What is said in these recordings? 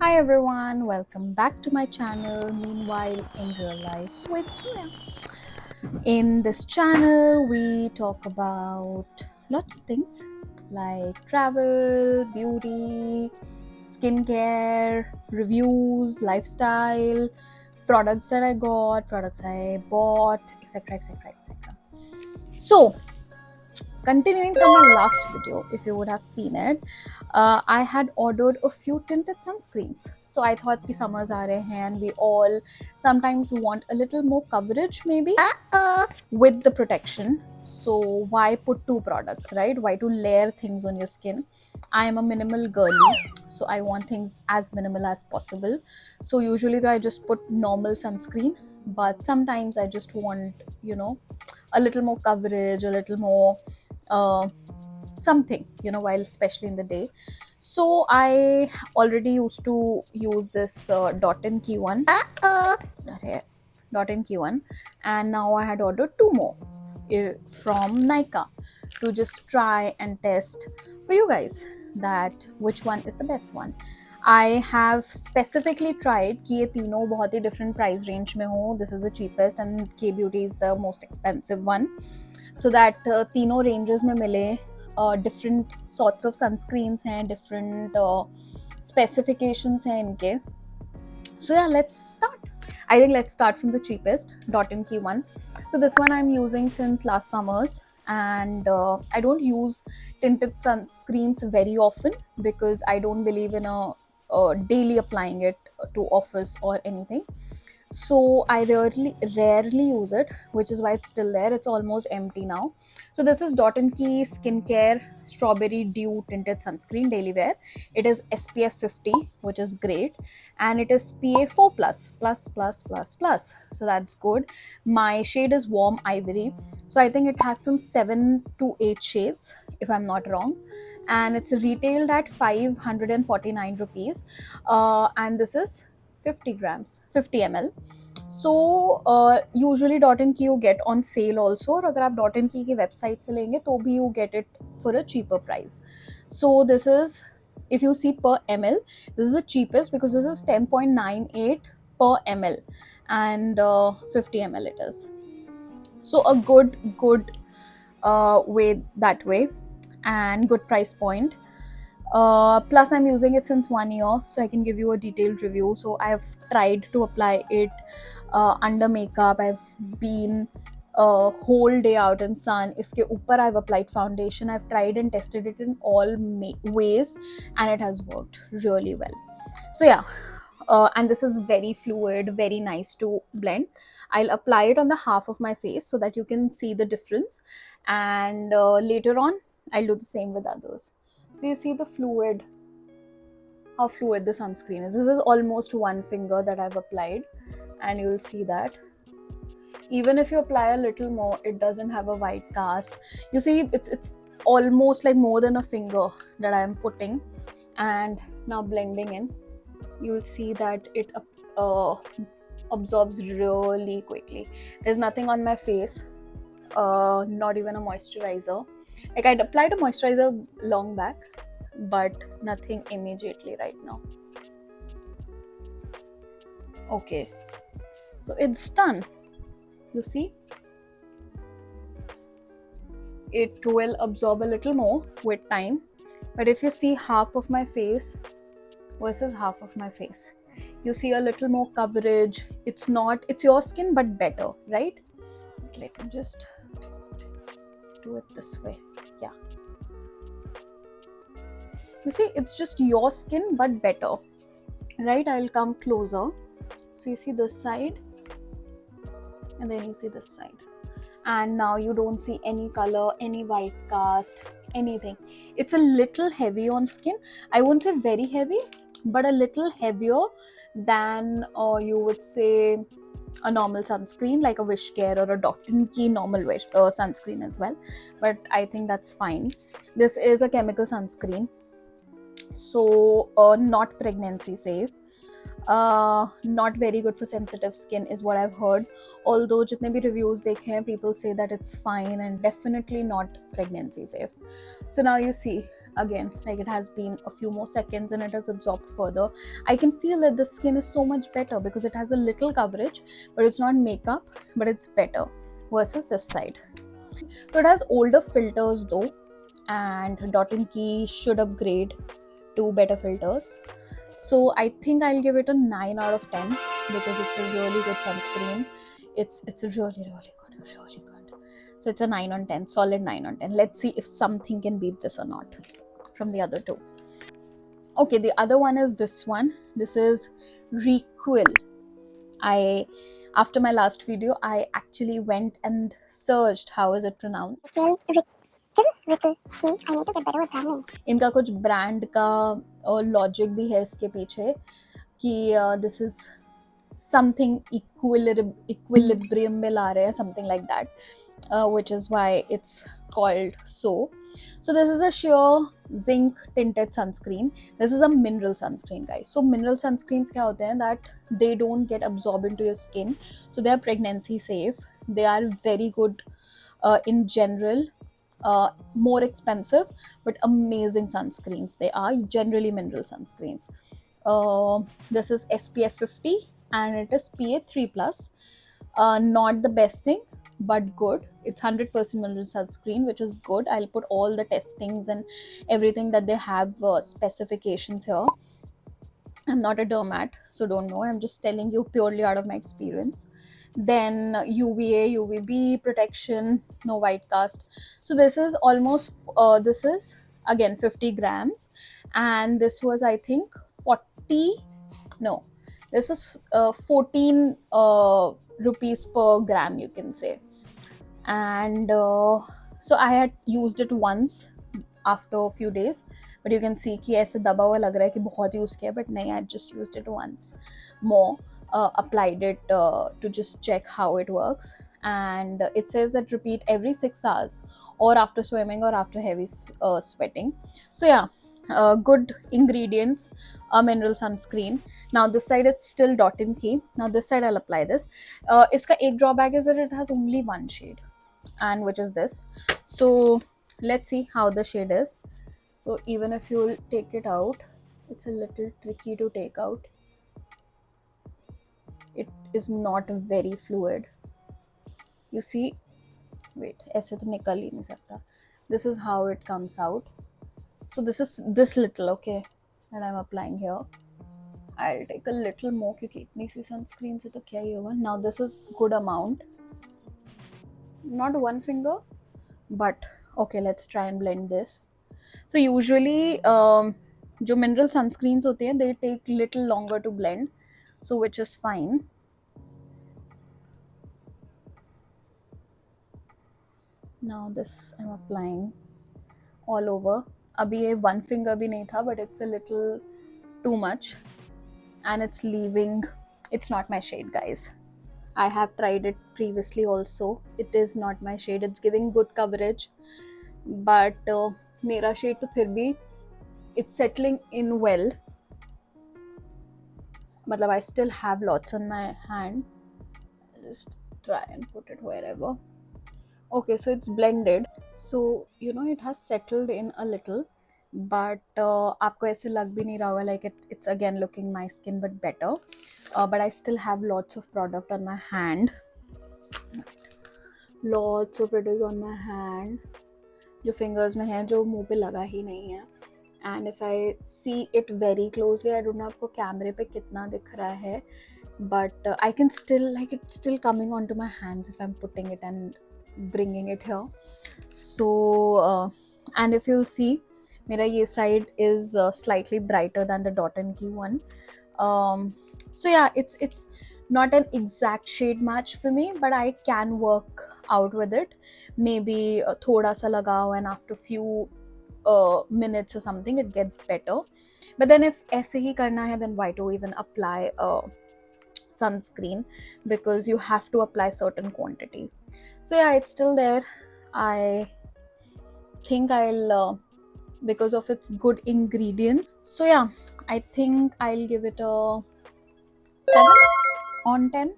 Hi everyone, welcome back to my channel Meanwhile in Real Life with Suya. In this channel, we talk about lots of things like travel, beauty, skincare, reviews, lifestyle, products that I got, products I bought, etc. etc. etc. So, continuing from my last video, if you would have seen it, I had ordered a few tinted sunscreens. So I thought the summers are rahe and we all sometimes want a little more coverage, maybe with the protection. So why put two products, right? Why to layer things on your skin? I am a minimal girly, so I want things as minimal as possible. So usually though I just put normal sunscreen, but sometimes I just want, a little more coverage, a little more uh, something, while especially in the day. So I already used to use this Dot and Key one. Okay, Dot and Key one, and now I had ordered two more from Nykaa to just try and test for you guys that which one is the best one. I have specifically tried कि ये तीनों बहुत ही different price range में हो. This is the cheapest and K Beauty is the most expensive one. So that तीनों ranges में मिले, different sorts of sunscreens हैं, different specifications हैं इनके. So yeah, let's start. I think let's start from the cheapest, Dot and Key one. So this one I'm using since last summers, and I don't use tinted sunscreens very often because I don't believe in a daily applying it to office or anything. So I rarely use it, which is why it's still there. It's almost empty now. So this is Dot and Key Skincare Strawberry Dew Tinted Sunscreen Daily Wear. It is SPF 50, which is great, and it is PA4 plus. So that's good. My shade is Warm Ivory. So I think it has some 7 to 8 shades, if I'm not wrong. And it's retailed at 549 rupees. And this is 50 grams, 50 ml. So usually Dot and Key you get on sale also, और अगर आप Dot and Key की website से लेंगे तो भी you get it for a cheaper price. So this is, if you see per ml, this is the cheapest because this is 10.98 per ml, and 50 ml it is. So a good way that way, and good price point. Plus I'm using it since 1 year, so I can give you a detailed review. So I've tried to apply it under makeup. I've been a whole day out in sun. Iske upar I've applied foundation. I've tried and tested it in all ways, and it has worked really well. So yeah, and this is very fluid, very nice to blend. I'll apply it on the half of my face so that you can see the difference, and later on I'll do the same with others. So you see the fluid, how fluid the sunscreen is. This is almost one finger that I've applied, and you'll see that even if you apply a little more, it doesn't have a white cast. You see, it's almost like more than a finger that I'm putting, and now blending in, you'll see that it uh, absorbs really quickly. There's nothing on my face, not even a moisturizer. Like I'd applied a moisturizer long back, but nothing immediately right now. Okay, so it's done. You see, it will absorb a little more with time, but if you see half of my face versus half of my face, you see a little more coverage. It's your skin but better, right? Let me just do it this way. Yeah, you see, it's just your skin but better, right? I'll come closer. So you see this side, and then you see this side, and now you don't see any color, any white cast, anything. It's a little heavy on skin. I won't say very heavy, but a little heavier than you would say a normal sunscreen like a Wishcare or a Dot and Key normal sunscreen as well. But I think that's fine. This is a chemical sunscreen, so not pregnancy safe. Not very good for sensitive skin is what I've heard. Although जितने भी reviews देखे हैं, people say that it's fine and definitely not pregnancy safe. So now you see, again, like it has been a few more seconds and it has absorbed further. I can feel that the skin is so much better because it has a little coverage, but it's not makeup, but it's better versus this side. So it has older filters though, and Dot and Key should upgrade to better filters. So I think I'll give it a 9 out of 10 because it's a really good sunscreen. It's a really good. So it's a 9 on 10, solid 9 on 10. Let's see if something can beat this or not from the other two. Okay, the other one is this one. This is Requil. I After my last video, I actually went and searched how is it pronounced. Rickle की I need to get better with brand names. इनका कुछ brand का logic भी है इसके पीछे कि this is something equilibrium में ला रहे हैं, something like that, which is why it's called so. So this is a sheer zinc tinted sunscreen. This is a mineral sunscreen, guys. So mineral sunscreens क्या होते हैं that they don't get absorbed into your skin, so they are pregnancy safe. They are very good in general. More expensive but amazing sunscreens. They are generally mineral sunscreens. This is SPF 50 and it is PA 3 plus. Not the best thing but good. It's 100% mineral sunscreen, which is good. I'll put all the testings and everything that they have specifications here. I'm not a dermat, so don't know. I'm just telling you purely out of my experience. Then UVA, UVB protection, no white cast. So this is almost, this is again 50 grams. And this was, I think, 40, no, this is 14 rupees per gram, you can say. And so I had used it once after a few days, but you can see कि ऐसे दबा हुआ लग रहा है कि बहुत use किया, but नहीं, I just used it once more, applied it to just check how it works. And it says that repeat every 6 hours or after swimming or after heavy sweating. So yeah, good ingredients, a mineral sunscreen. Now this side it's still Dot and Key. Now this side I'll apply this. Iska ek drawback is that it has only one shade, and which is this. So let's see how the shade is. So even if you'll take it out, it's a little tricky to take out. It is not very fluid. You see, wait, ऐसे तो निकल ही नहीं सकता. This is how it comes out. So this is this little, okay, that I'm applying here. I'll take a little more क्योंकि इतनी सी sunscreen से तो क्या ही होगा. Now this is good amount. Not one finger, but okay, let's try and blend this. So usually जो mineral sunscreens होते हैं, they take little longer to blend, so which is fine. Now this I'm applying all over. अभी ये one finger भी नहीं था, but it's a little too much and it's leaving. It's not my shade, guys. I have tried it previously also. It is not my shade. It's giving good coverage, but मेरा shade तो फिर भी it's settling in well. मतलब I still have lots on my hand. Just try and put it wherever. Okay, so it's blended. So you know it has settled in a little, but आपको ऐसे लग भी नहीं रहा होगा like it's again looking my skin but better. But I still have lots of product on my hand. Lots of it is on my hand. जो fingers में है, जो मुंह पे लगा ही नहीं है. And if I see it very closely, I don't know आपको कैमरे पे कितना दिख रहा है, but I can still, like, it's still coming onto my hands if I'm putting it and bringing it here. So and if you'll see, मेरा ये side is slightly brighter than the Dot and Key one. So yeah, it's not an exact shade match for me, but I can work out with it. Maybe thoda sa lagao and after few minutes or something it gets better. But then if ऐसे ही करना है, then why to even apply sunscreen, because you have to apply certain quantity. So yeah, it's still there. I think I'll because of its good ingredients. So yeah, I think I'll give it a 7 on 10.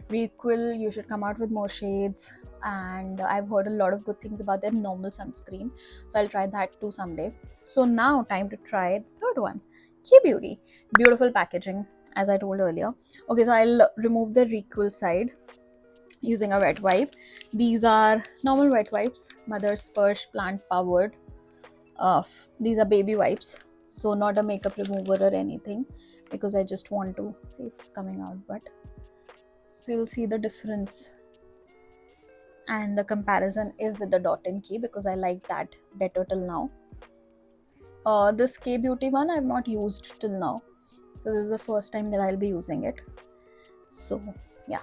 Requil, you should come out with more shades, and I've heard a lot of good things about their normal sunscreen, so I'll try that too someday. So now time to try the third one, Key Beauty. Beautiful packaging, as I told earlier. Okay, so I'll remove the Requil side using a wet wipe. These are normal wet wipes, Mother's Purse plant powered. These are baby wipes, so not a makeup remover or anything, because I just want to see it's coming out. But so you'll see the difference, and the comparison is with the Dot & Key because I like that better till now. This K Beauty one I've not used till now, so this is the first time that I'll be using it. So yeah,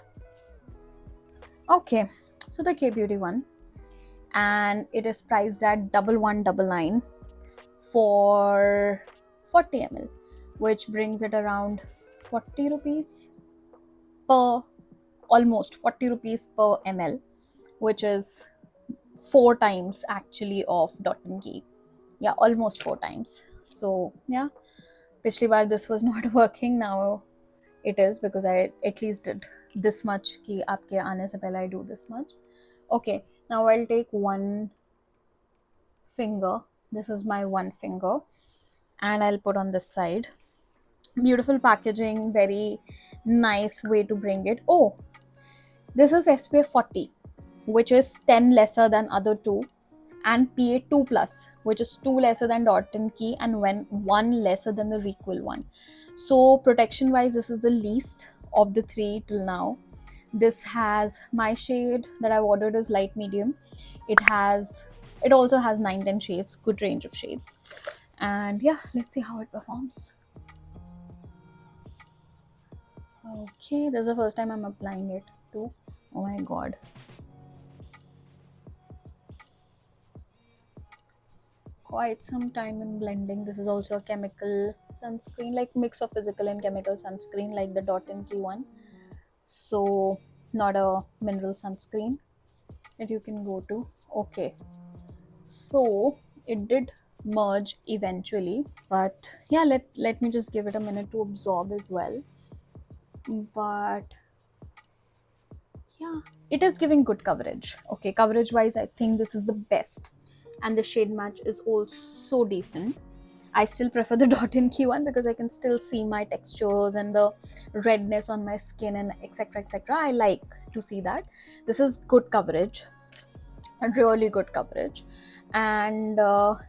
okay, so the K Beauty one, and it is priced at 1199 for 40 ml, which brings it around 40 rupees per, almost 40 rupees per ml, which is 4 times actually of Dot & Key. Yeah, almost 4 times. So yeah, पिछली बार this was not working, now it is, because I at least did this much कि आपके आने से पहले I do this much. Okay, now I'll take one finger. This is my one finger, and I'll put on this side. Beautiful packaging, very nice way to bring it. Oh, this is SPF 40, which is 10 lesser than other two, and PA 2 plus, which is 2 lesser than Dot & Key, and 1 lesser than the Requil one. So protection wise, this is the least of the 3 till now. This has my shade that I've ordered is light medium. It also has 9-10 shades, good range of shades. And yeah, let's see how it performs. Okay, this is the first time I'm applying it too. Oh my god. Quite some time in blending. This is also a chemical sunscreen, like mix of physical and chemical sunscreen, like the Dot & Key one. So not a mineral sunscreen that you can go to. Okay, so it did merge eventually, but yeah, let me just give it a minute to absorb as well. But yeah, it is giving good coverage. Okay, coverage wise, I think this is the best, and the shade match is also decent. I still prefer the Dot & Key one because I can still see my textures and the redness on my skin and etc etc. I like to see that. This is good coverage, really good coverage, and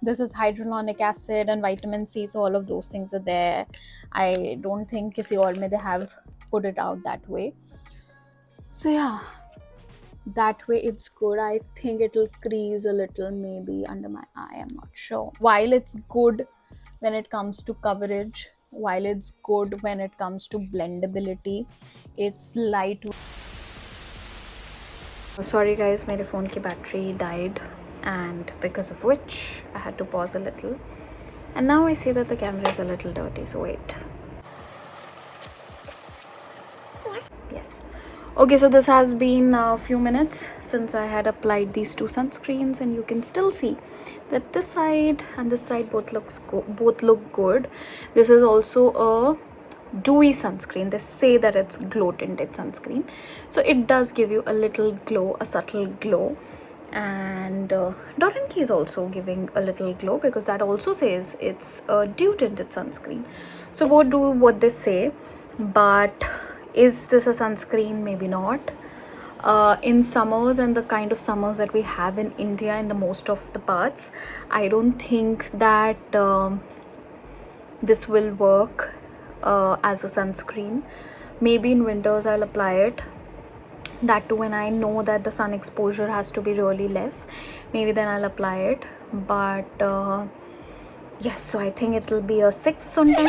this is hyaluronic acid and vitamin C, so all of those things are there. I don't think kisi aur mein they have put it out that way. So yeah, that way it's good. I think it'll crease a little maybe under my eye, I'm not sure. While it's good when it comes to coverage, while it's good when it comes to blendability, it's light. Sorry guys, my phone ki battery died, and because of which I had to pause a little, and now I see that the camera is a little dirty, so wait. Yes. Okay, so this has been a few minutes since I had applied these two sunscreens, and you can still see that this side and this side both look good. This is also a dewy sunscreen. They say that it's glow tinted sunscreen, so it does give you a little glow, a subtle glow. And Dot & Key is also giving a little glow because that also says it's a dew tinted sunscreen. So both do what they say, but is this a sunscreen? Maybe not. In summers and the kind of summers that we have in India in the most of the parts, I don't think that this will work as a sunscreen. Maybe in winters I'll apply it, that too when I know that the sun exposure has to be really less. Maybe then I'll apply it. But yes, so I think it'll be a 6 on 10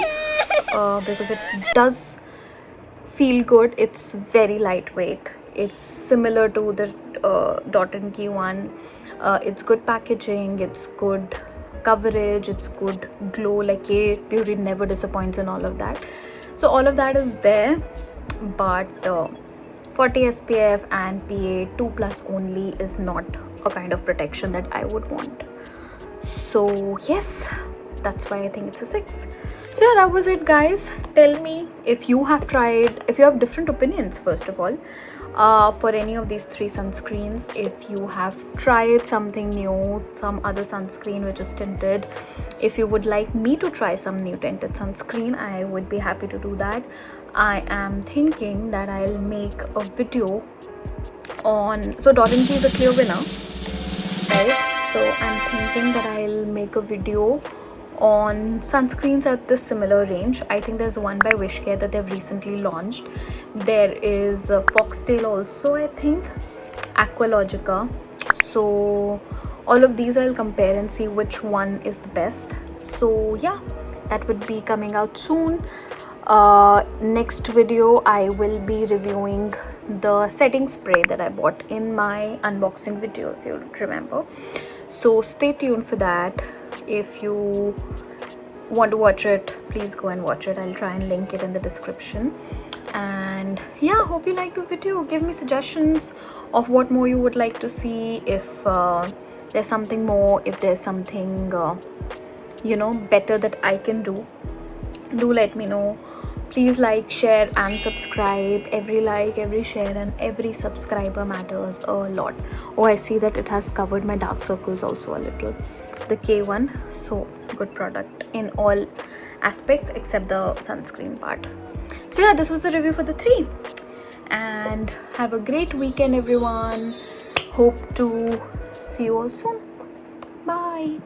because it does feel good. It's very lightweight. It's similar to the Dot & Key one. It's good packaging, it's good coverage, it's good glow. Like K Beauty never disappoints in all of that. So all of that is there, but 40 SPF and PA 2 plus only is not a kind of protection that I would want. So yes, that's why I think it's a 6. So yeah, that was it, guys. Tell me if you have tried, if you have different opinions, first of all, for any of these 3 sunscreens. If you have tried something new, some other sunscreen which is tinted, if you would like me to try some new tinted sunscreen, I would be happy to do that. I am thinking that I'll make a video on, so Dot & Key is a clear winner, right? So I'm thinking that I'll make a video on sunscreens at this similar range. I think there's one by Wishcare that they've recently launched. There is Foxtail also, I think, Aqualogica. So all of these I'll compare and see which one is the best. So yeah, that would be coming out soon. Next video I will be reviewing the setting spray that I bought in my unboxing video, if you remember. So stay tuned for that. If you want to watch it, please go and watch it. I'll try and link it in the description. And yeah, hope you liked the video. Give me suggestions of what more you would like to see. If there's something more, if there's something better that I can do let me know. Please like, share and subscribe. Every like, every share and every subscriber matters a lot. Oh, I see that it has covered my dark circles also a little, the K1. So good product in all aspects except the sunscreen part. So yeah, this was the review for the 3, and have a great weekend, everyone. Hope to see you all soon. Bye.